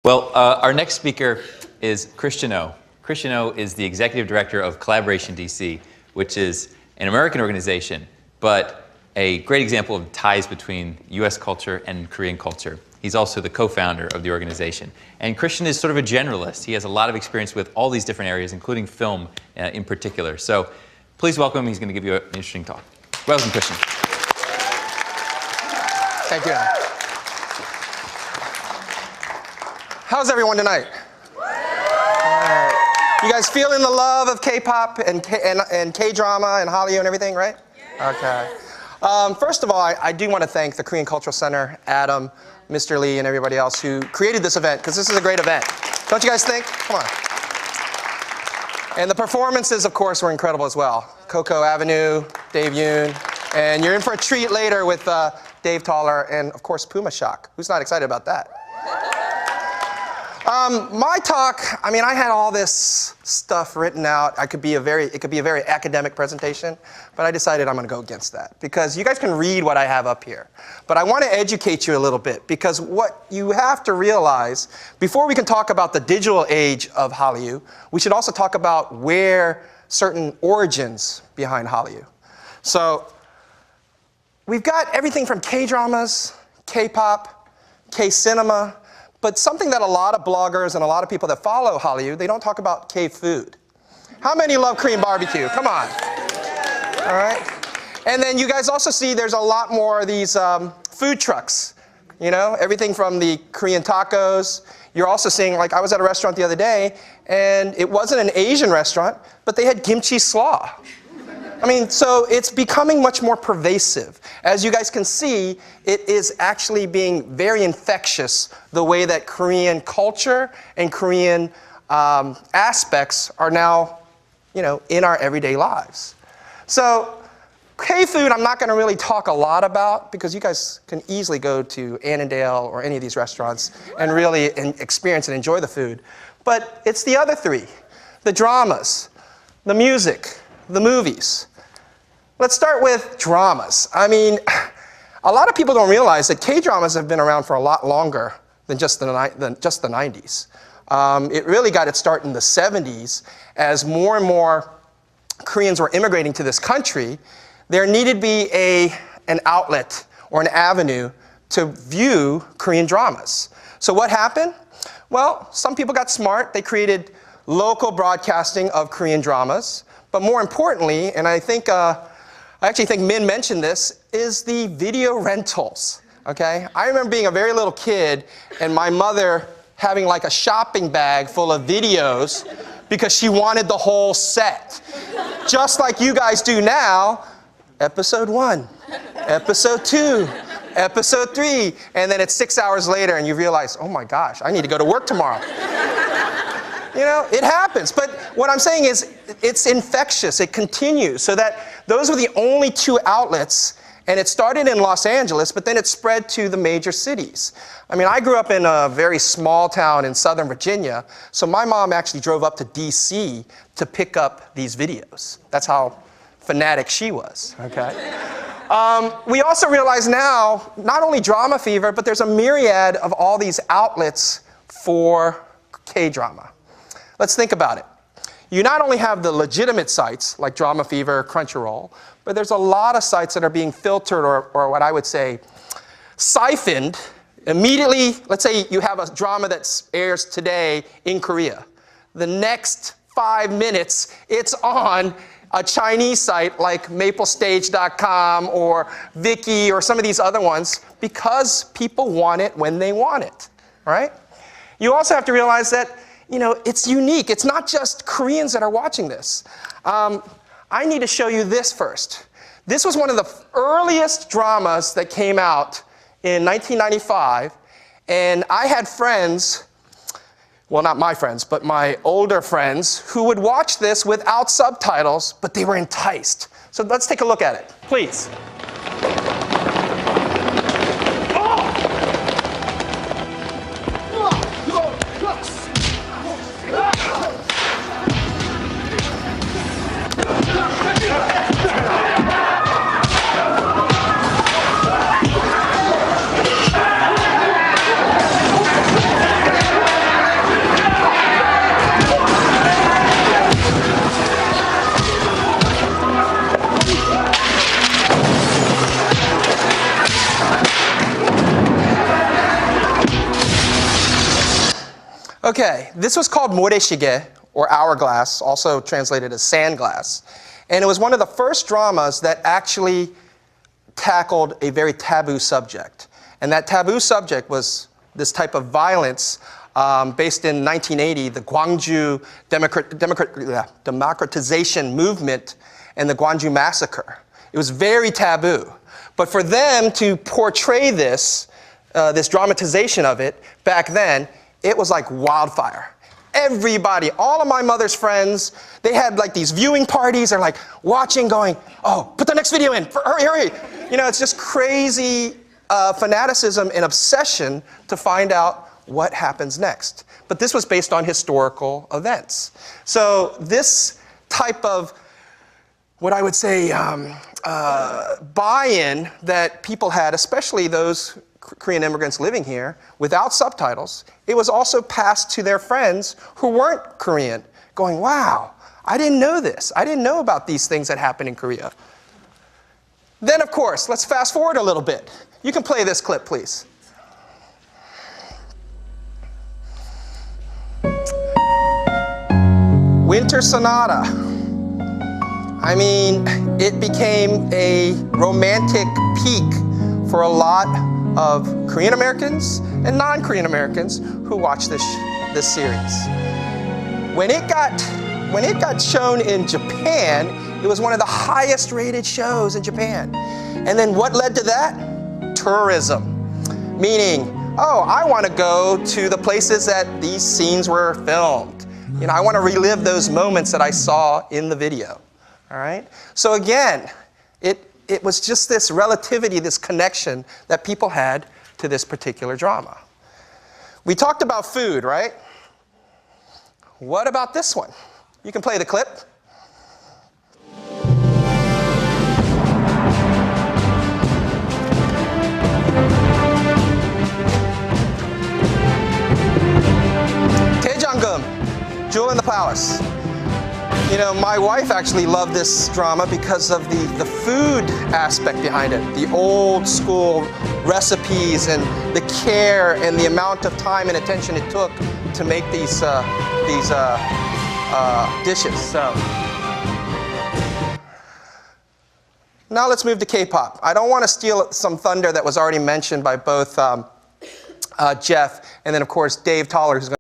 Well, our next speaker is Christian O. Christian O is the executive director of Kollaboration DC, which is an American organization, but a great example of ties between US culture and Korean culture. He's also the co-founder of the organization. And Christian is sort of a generalist. He has a lot of experience with all these different areas, including film in particular. So please welcome him. He's going to give you an interesting talk. Welcome, Christian. Thank you. How's everyone tonight? You guys feeling the love of K-pop and K-drama and Hallyu and everything, right? Okay. First of all, I do want to thank the Korean Cultural Center, Adam, Mr. Lee, and everybody else who created this event, because this is a great event. Don't you guys think? Come on. And the performances, of course, were incredible as well. Coco Avenue, Dave Yoon, and you're in for a treat later with Dave Toller and, of course, Puma Shock. Who's not excited about that? My talk, I mean, I had all this stuff written out. It could be a very academic presentation, but I decided I'm going to go against that because you guys can read what I have up here. But I want to educate you a little bit because what you have to realize, before we can talk about the digital age of Hallyu, we should also talk about where certain origins behind Hallyu. So we've got everything from K-dramas, K-pop, K-cinema, but something that a lot of bloggers and a lot of people that follow Hallyu, they don't talk about K-food. How many love Korean barbecue? Come on. All right. And then you guys also see there's a lot more of these food trucks. You know, everything from the Korean tacos. You're also seeing, like I was at a restaurant the other day, and it wasn't an Asian restaurant, but they had kimchi slaw. I mean, so it's becoming much more pervasive. As you guys can see, it is actually being very infectious, the way that Korean culture and Korean aspects are now, you know, in our everyday lives. So K-food, I'm not going to really talk a lot about because you guys can easily go to Annandale or any of these restaurants and really experience and enjoy the food. But it's the other three, the dramas, the music, the movies. Let's start with dramas. I mean, a lot of people don't realize that K-dramas have been around for a lot longer than just the 90s. It really got its start in the 70s as more and more Koreans were immigrating to this country. There needed to be an outlet or an avenue to view Korean dramas. So what happened? Well, some people got smart. They created local broadcasting of Korean dramas. But more importantly, and I actually think Min mentioned this, is the video rentals, okay? I remember being a very little kid and my mother having like a shopping bag full of videos because she wanted the whole set. Just like you guys do now, episode 1, episode 2, episode 3, and then it's 6 hours later and you realize, oh my gosh, I need to go to work tomorrow. You know, it happens. But what I'm saying is it's infectious. It continues. So that those were the only two outlets. And it started in Los Angeles, but then it spread to the major cities. I mean, I grew up in a very small town in Southern Virginia. So my mom actually drove up to DC to pick up these videos. That's how fanatic she was, okay? We also realize now, not only drama fever, but there's a myriad of all these outlets for K-drama. Let's think about it. You not only have the legitimate sites like Drama Fever, Crunchyroll, but there's a lot of sites that are being filtered or what I would say siphoned immediately. Let's say you have a drama that airs today in Korea. The next 5 minutes, it's on a Chinese site like maplestage.com or Viki or some of these other ones because people want it when they want it, right? You also have to realize that you know, it's unique. It's not just Koreans that are watching this. I need to show you this first. This was one of the earliest dramas that came out in 1995. And I had friends, well, not my friends, but my older friends, who would watch this without subtitles, but they were enticed. So let's take a look at it, please. Okay, this was called moreshige, or hourglass, also translated as sandglass. And it was one of the first dramas that actually tackled a very taboo subject. And that taboo subject was this type of violence based in 1980, the Gwangju democratization movement and the Gwangju massacre. It was very taboo. But for them to portray this, this dramatization of it back then, it was like wildfire. Everybody, all of my mother's friends, they had like these viewing parties. They're like watching, going, oh, put the next video in, hurry, hurry. You know, it's just crazy fanaticism and obsession to find out what happens next. But this was based on historical events. So this type of, what I would say, buy-in that people had, especially those Korean immigrants living here, without subtitles, it was also passed to their friends who weren't Korean, going, wow, I didn't know this. I didn't know about these things that happen in Korea. Then, of course, let's fast forward a little bit. You can play this clip, please. Winter Sonata. I mean, it became a romantic peak for a lot of Korean Americans and non-Korean Americans who watched this series. When it got shown in Japan, it was one of the highest rated shows in Japan. And then what led to that? Tourism. Meaning, oh, I want to go to the places that these scenes were filmed. You know, I want to relive those moments that I saw in the video. All right? So again, it was just this relativity, this connection that people had to this particular drama. We talked about food, right? What about this one? You can play the clip. Daejanggeum, Jewel in the Palace. You know, my wife actually loved this drama because of the food aspect behind it, the old school recipes and the care and the amount of time and attention it took to make these dishes. So now let's move to K-pop. I don't want to steal some thunder that was already mentioned by both Jeff and then of course Dave Toller, who's going